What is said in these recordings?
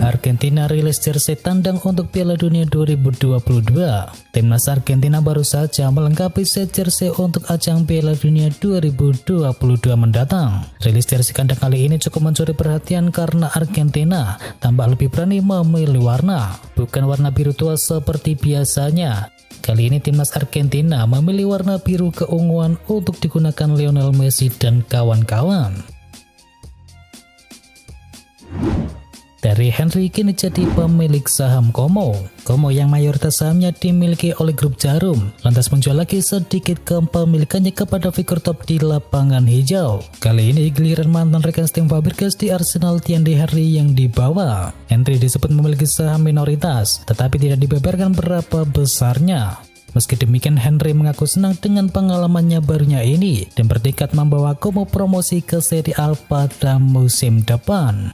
Argentina rilis jersey tandang untuk Piala Dunia 2022. Timnas Argentina baru saja melengkapi set jersey untuk ajang Piala Dunia 2022 mendatang. Rilis jersey kandang kali ini cukup mencuri perhatian karena Argentina tampak lebih berani memilih warna, bukan warna biru tua seperti biasanya. Kali ini timnas Argentina memilih warna biru keunguan untuk digunakan Lionel Messi dan kawan-kawan. Thierry Henry kini jadi pemilik saham Como. Como yang mayoritas sahamnya dimiliki oleh grup Jarum, lantas menjual lagi sedikit kepemilikannya kepada figur top di lapangan hijau. Kali ini giliran mantan rekan Steven Fabregas di Arsenal Thierry Henry yang dibawa. Henry disebut memiliki saham minoritas, tetapi tidak dibeberkan berapa besarnya. Meski demikian, Henry mengaku senang dengan pengalamannya barunya ini dan bertekad membawa Como promosi ke Serie A pada musim depan.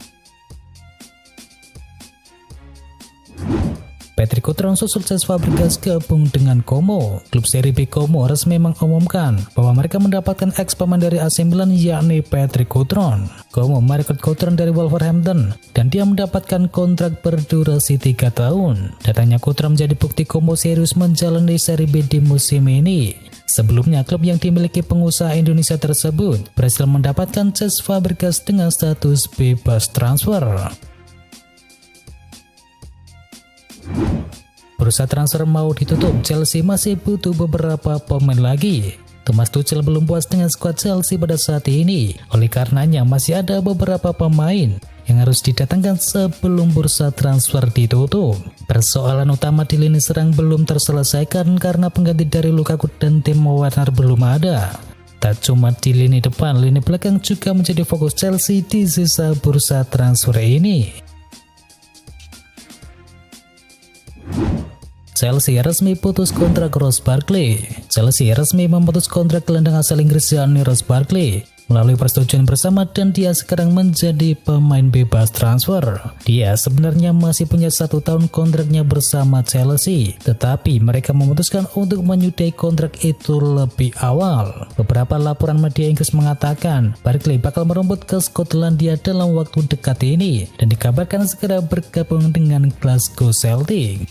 Patrick Cutrone sukses Fabregas gabung dengan Como. Klub Serie B Como resmi mengumumkan bahwa mereka mendapatkan ex pemain dari AC Milan yakni Patrick Cutrone. Como merekrut Cutrone dari Wolverhampton dan dia mendapatkan kontrak berdurasi 3 tahun. Datangnya Cutrone menjadi bukti Como serius menjalani Serie B di musim ini. Sebelumnya, klub yang dimiliki pengusaha Indonesia tersebut berhasil mendapatkan Cesc Fabregas dengan status bebas transfer. Bursa transfer mau ditutup, Chelsea masih butuh beberapa pemain lagi. Thomas Tuchel belum puas dengan skuad Chelsea pada saat ini. Oleh karenanya masih ada beberapa pemain yang harus didatangkan sebelum bursa transfer ditutup. Persoalan utama di lini serang belum terselesaikan karena pengganti dari Lukaku dan Timo Werner belum ada. Tak cuma di lini depan, lini belakang juga menjadi fokus Chelsea di sisa bursa transfer ini. Chelsea resmi putus kontrak Ross Barkley. Chelsea resmi memutus kontrak gelandang asal Inggris yakni Ross Barkley melalui persetujuan bersama dan dia sekarang menjadi pemain bebas transfer. Dia sebenarnya masih punya 1 tahun kontraknya bersama Chelsea, tetapi mereka memutuskan untuk menyudahi kontrak itu lebih awal. Beberapa laporan media Inggris mengatakan Barkley bakal merumput ke Skotlandia dalam waktu dekat ini dan dikabarkan segera bergabung dengan Glasgow Celtic.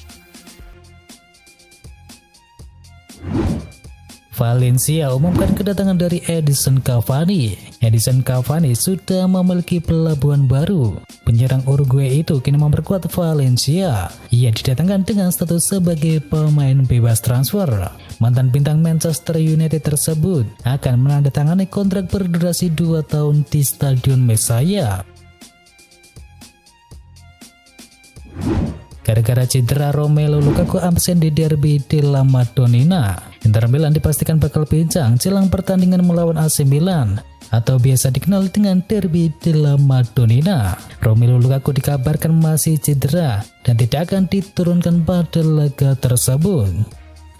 Valencia umumkan kedatangan dari Edinson Cavani. Edinson Cavani sudah memiliki pelabuhan baru. Penyerang Uruguay itu kini memperkuat Valencia. Ia didatangkan dengan status sebagai pemain bebas transfer. Mantan bintang Manchester United tersebut akan menandatangani kontrak berdurasi 2 tahun di Stadion Mestalla. Gara-gara cedera, Romelu Lukaku absen di derby della Madonnina. Inter Milan dipastikan bakal bincang jelang pertandingan melawan AC Milan atau biasa dikenal dengan derby della Madonnina. Romelu Lukaku dikabarkan masih cedera dan tidak akan diturunkan pada laga tersebut.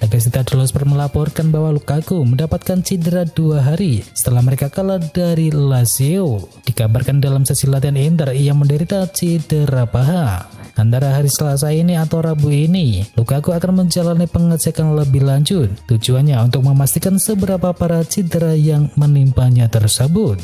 La Gazzetta dello Sport melaporkan bahwa Lukaku mendapatkan cedera 2 hari setelah mereka kalah dari Lazio. Dikabarkan dalam sesi latihan Inter ia menderita cedera paha. Antara hari Selasa ini atau Rabu ini, Lukaku akan menjalani pengecekan lebih lanjut. Tujuannya untuk memastikan seberapa parah cedera yang menimpanya tersebut.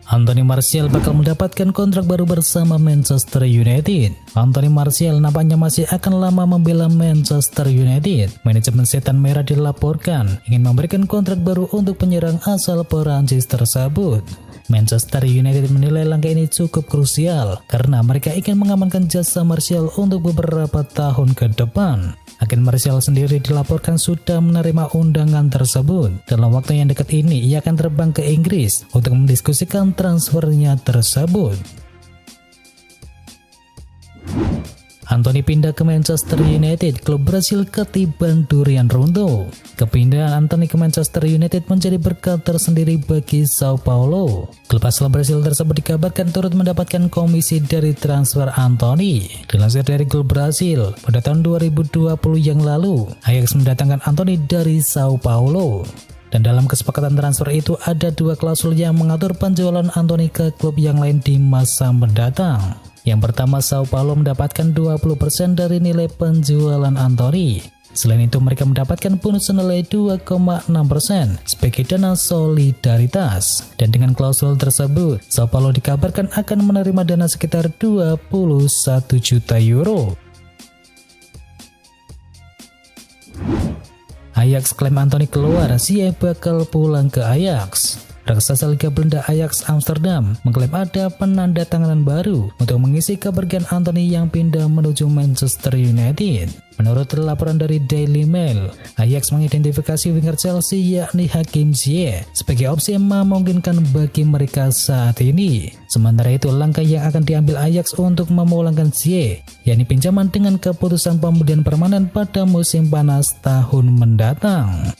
Anthony Martial bakal mendapatkan kontrak baru bersama Manchester United. Anthony Martial nampaknya masih akan lama membela Manchester United. Manajemen Setan Merah dilaporkan ingin memberikan kontrak baru untuk penyerang asal Perancis tersebut. Manchester United menilai langkah ini cukup krusial karena mereka ingin mengamankan jasa Martial untuk beberapa tahun ke depan. Agen Martial sendiri dilaporkan sudah menerima undangan tersebut. Dalam waktu yang dekat ini ia akan terbang ke Inggris untuk mendiskusikan transfernya tersebut. Anthony pindah ke Manchester United, klub Brasil ketiban durian runtuh. Kepindahan Anthony ke Manchester United menjadi berkat tersendiri bagi Sao Paulo. Klub asal Brasil tersebut dikabarkan turut mendapatkan komisi dari transfer Anthony. Dilansir dari klub Brasil, pada tahun 2020 yang lalu, Ajax mendatangkan Anthony dari Sao Paulo. Dan dalam kesepakatan transfer itu ada 2 klausul yang mengatur penjualan Anthony ke klub yang lain di masa mendatang. Yang pertama, Sao Paulo mendapatkan 20% dari nilai penjualan Anthony. Selain itu mereka mendapatkan bonus senilai 2,6% sebagai dana solidaritas. Dan dengan klausul tersebut, Sao Paulo dikabarkan akan menerima dana sekitar 21 juta euro. Ajax klaim Anthony keluar, Ziyech bakal pulang ke Ajax. Raksasa Liga Belanda Ajax Amsterdam mengklaim ada penandatanganan baru untuk mengisi kepergian Anthony yang pindah menuju Manchester United. Menurut laporan dari Daily Mail, Ajax mengidentifikasi winger Chelsea yakni Hakim Ziyech sebagai opsi yang memungkinkan bagi mereka saat ini. Sementara itu, langkah yang akan diambil Ajax untuk memulangkan Ziyech, yakni pinjaman dengan keputusan pembelian permanen pada musim panas tahun mendatang.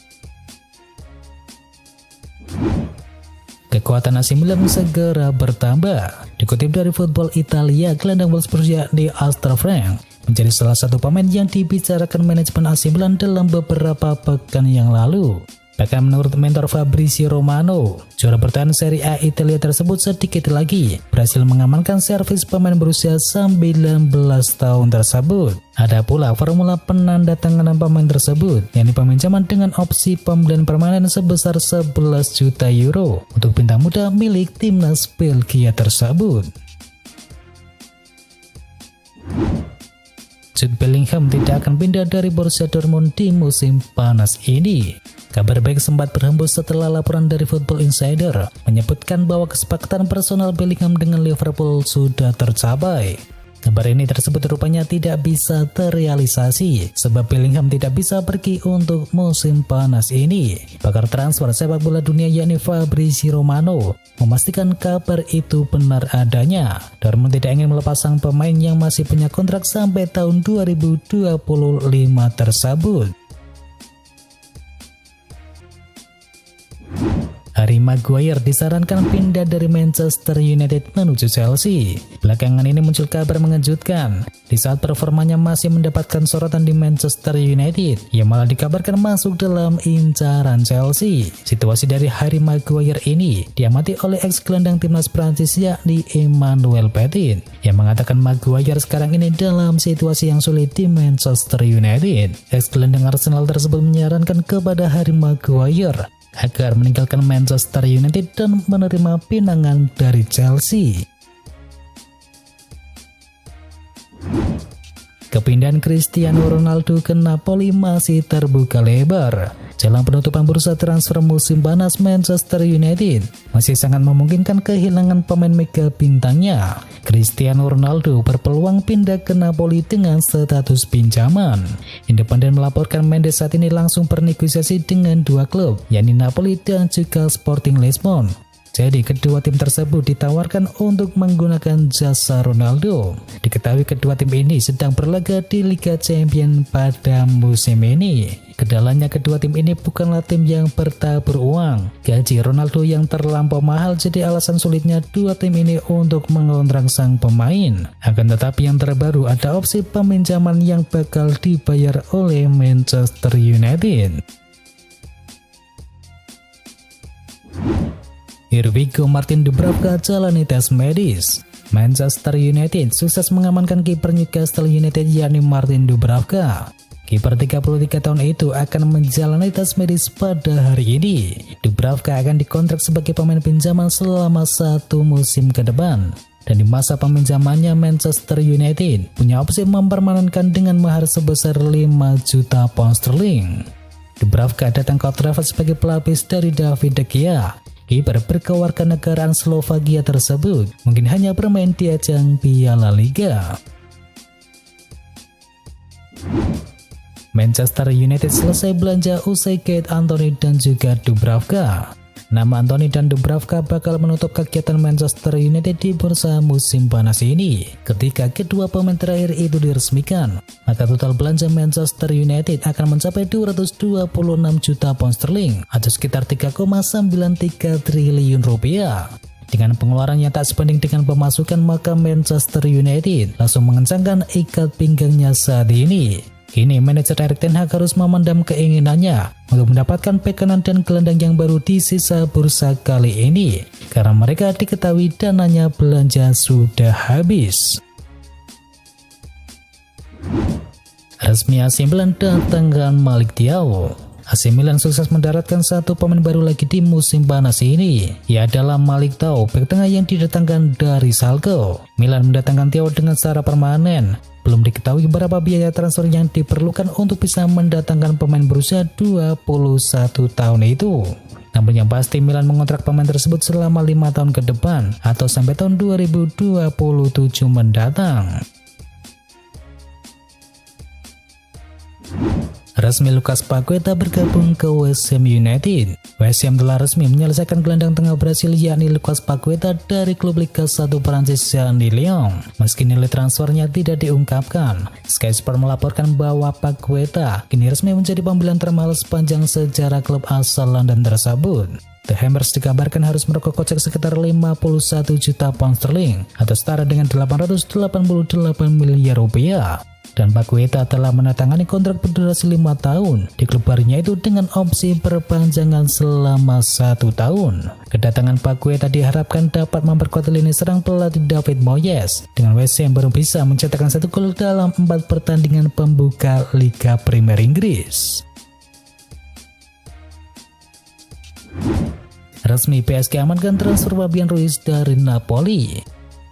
Kekuatan AC Milan segera bertambah. Dikutip dari Football Italia, gelandang Wolfsburg yakni Astor Frank menjadi salah satu pemain yang dibicarakan manajemen AC Milan dalam beberapa pekan yang lalu. Bahkan menurut mentor Fabrizio Romano, juara bertahan Serie A Italia tersebut sedikit lagi berhasil mengamankan servis pemain berusia 19 tahun tersebut. Ada pula formula penandatanganan pemain tersebut, yakni peminjaman dengan opsi pembelian permanen sebesar 11 juta euro untuk bintang muda milik timnas Belgia tersebut. Jude Bellingham tidak akan pindah dari Borussia Dortmund di musim panas ini. Kabar baik sempat berhembus setelah laporan dari Football Insider menyebutkan bahwa kesepakatan personal Bellingham dengan Liverpool sudah tercapai. Kabar ini tersebut rupanya tidak bisa terrealisasi sebab Bellingham tidak bisa pergi untuk musim panas ini. Pakar transfer sepak bola dunia yakni Fabrizio Romano memastikan kabar itu benar adanya. Dortmund tidak ingin melepas sang pemain yang masih punya kontrak sampai tahun 2025 tersebut. Harry Maguire disarankan pindah dari Manchester United menuju Chelsea. Belakangan ini muncul kabar mengejutkan. Di saat performanya masih mendapatkan sorotan di Manchester United, ia malah dikabarkan masuk dalam incaran Chelsea. Situasi dari Harry Maguire ini diamati oleh ex-gelandang timnas Prancis yakni Emmanuel Petit, yang mengatakan Maguire sekarang ini dalam situasi yang sulit di Manchester United. Ex-gelandang Arsenal tersebut menyarankan kepada Harry Maguire agar meninggalkan Manchester United dan menerima pinangan dari Chelsea. Kepindahan Cristiano Ronaldo ke Napoli masih terbuka lebar. Jelang penutupan bursa transfer musim panas, Manchester United masih sangat memungkinkan kehilangan pemain mega bintangnya. Cristiano Ronaldo berpeluang pindah ke Napoli dengan status pinjaman. Independen melaporkan Mendes saat ini langsung bernegosiasi dengan dua klub, yakni Napoli dan juga Sporting Lisbon. Jadi kedua tim tersebut ditawarkan untuk menggunakan jasa Ronaldo. Diketahui kedua tim ini sedang berlaga di Liga Champions pada musim ini. Kendalanya kedua tim ini bukanlah tim yang bertabur uang. Gaji Ronaldo yang terlampau mahal jadi alasan sulitnya dua tim ini untuk mengontrak sang pemain. Akan tetapi yang terbaru ada opsi peminjaman yang bakal dibayar oleh Manchester United. Here we go, Martin Dubravka jalani tes medis. Manchester United sukses mengamankan kiper Newcastle United yakni Martin Dubravka. Kiper 33 tahun itu akan menjalani tes medis pada hari ini. Dubravka akan dikontrak sebagai pemain pinjaman selama 1 musim ke depan. Dan di masa peminjamannya, Manchester United punya opsi mempermanenkan dengan mahar sebesar 5 juta pound sterling. Dubravka datang ke Old Trafford sebagai pelapis dari David De Gea. Kiper berkewarganegaraan Slovakia tersebut mungkin hanya bermain di ajang Piala Liga. Manchester United selesai belanja usai Kate Anthony dan juga Dubravka. Nama Anthony dan Dubravka bakal menutup kegiatan Manchester United di bursa musim panas ini. Ketika kedua pemain terakhir itu diresmikan, maka total belanja Manchester United akan mencapai 226 juta pound sterling atau sekitar 3,93 triliun rupiah. Dengan pengeluaran yang tak sebanding dengan pemasukan, maka Manchester United langsung mengencangkan ikat pinggangnya saat ini. Kini manajer Erik ten Hag harus memendam keinginannya untuk mendapatkan bek kanan dan gelandang yang baru di sisa bursa kali ini, karena mereka diketahui dananya belanja sudah habis. Resmi AC Milan datangkan Malick Thiaw. AC Milan sukses mendaratkan satu pemain baru lagi di musim panas ini. Ia adalah Malick Thiaw, bek tengah yang didatangkan dari Schalke. Milan mendatangkan Thiaw dengan secara permanen. Belum diketahui berapa biaya transfer yang diperlukan untuk bisa mendatangkan pemain berusia 21 tahun itu. Namun yang pasti Milan mengontrak pemain tersebut selama 5 tahun ke depan atau sampai tahun 2027 mendatang. Resmi Lucas Paqueta bergabung ke West Ham United. West Ham telah resmi menyelesaikan gelandang tengah Brasil yakni Lucas Paqueta dari klub Liga 1 Prancis yakni Lyon. Meski nilai transfernya tidak diungkapkan, Sky Sport melaporkan bahwa Paqueta kini resmi menjadi pembelian termahal sepanjang sejarah klub asal London tersebut. The Hammers dikabarkan harus merogoh kocek sekitar 51 juta pound sterling atau setara dengan 888 miliar rupiah. Dan Paqueta telah menandatangani kontrak berdurasi 5 tahun di klub barunya itu dengan opsi perpanjangan selama 1 tahun. Kedatangan Paqueta diharapkan dapat memperkuat lini serang pelatih David Moyes dengan West Ham baru bisa mencetakkan 1 gol dalam 4 pertandingan pembuka Liga Premier Inggris. Resmi PSG amankan transfer Fabian Ruiz dari Napoli.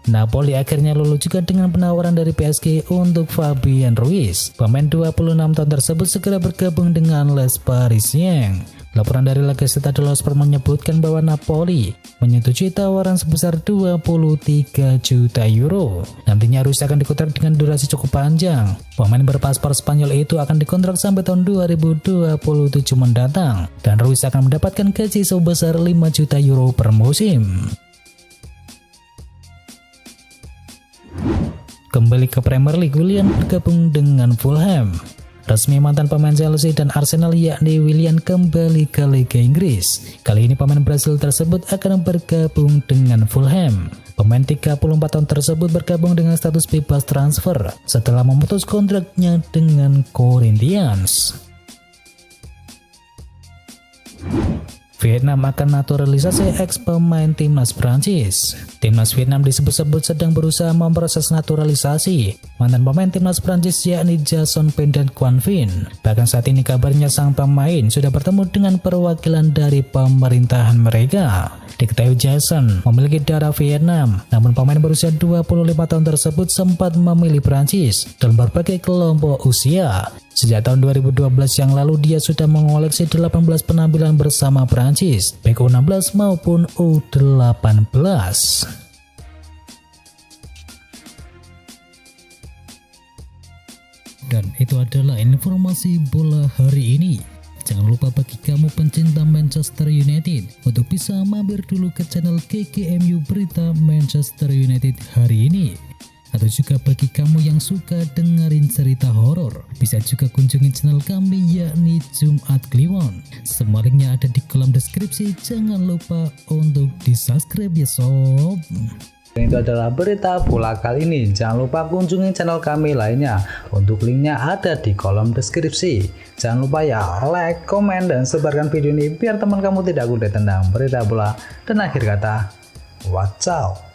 Napoli akhirnya luluh juga dengan penawaran dari PSG untuk Fabian Ruiz. Pemain 26 tahun tersebut segera bergabung dengan Les Parisiens. Laporan dari La Gazzetta dello Sport menyebutkan bahwa Napoli menyetujui tawaran sebesar 23 juta euro. Nantinya Ruiz akan dikontrak dengan durasi cukup panjang. Pemain berpaspor Spanyol itu akan dikontrak sampai tahun 2027 mendatang. Dan Ruiz akan mendapatkan gaji sebesar 5 juta euro per musim. Kembali ke Premier League, Willian bergabung dengan Fulham. Resmi mantan pemain Chelsea dan Arsenal yakni Willian kembali ke Liga Inggris. Kali ini pemain Brasil tersebut akan bergabung dengan Fulham. Pemain 34 tahun tersebut bergabung dengan status bebas transfer setelah memutus kontraknya dengan Corinthians. Vietnam akan naturalisasi ex pemain timnas Prancis. Timnas Vietnam disebut-sebut sedang berusaha memproses naturalisasi mantan pemain timnas Prancis yakni Jason Pen dan Quang Vinh. Bahkan saat ini kabarnya sang pemain sudah bertemu dengan perwakilan dari pemerintahan mereka. Diketahui Jason memiliki darah Vietnam, namun pemain berusia 25 tahun tersebut sempat memilih Prancis dalam berbagai kelompok usia. Sejak tahun 2012 yang lalu dia sudah mengoleksi 18 penampilan bersama Prancis, baik U16 maupun U18. Dan itu adalah informasi bola hari ini. Jangan lupa bagi kamu pencinta Manchester United untuk bisa mampir dulu ke channel KKMU Berita Manchester United hari ini. Atau juga bagi kamu yang suka dengerin cerita horor, bisa juga kunjungi channel kami yakni Jumat Kliwon. Semua linknya ada di kolom deskripsi. Jangan lupa untuk di subscribe ya sob. Itu adalah berita bola kali ini. Jangan lupa kunjungi channel kami lainnya. Untuk linknya ada di kolom deskripsi. Jangan lupa ya like, komen, dan sebarkan video ini biar teman kamu tidak kudet tentang berita bola. Dan akhir kata, wacau.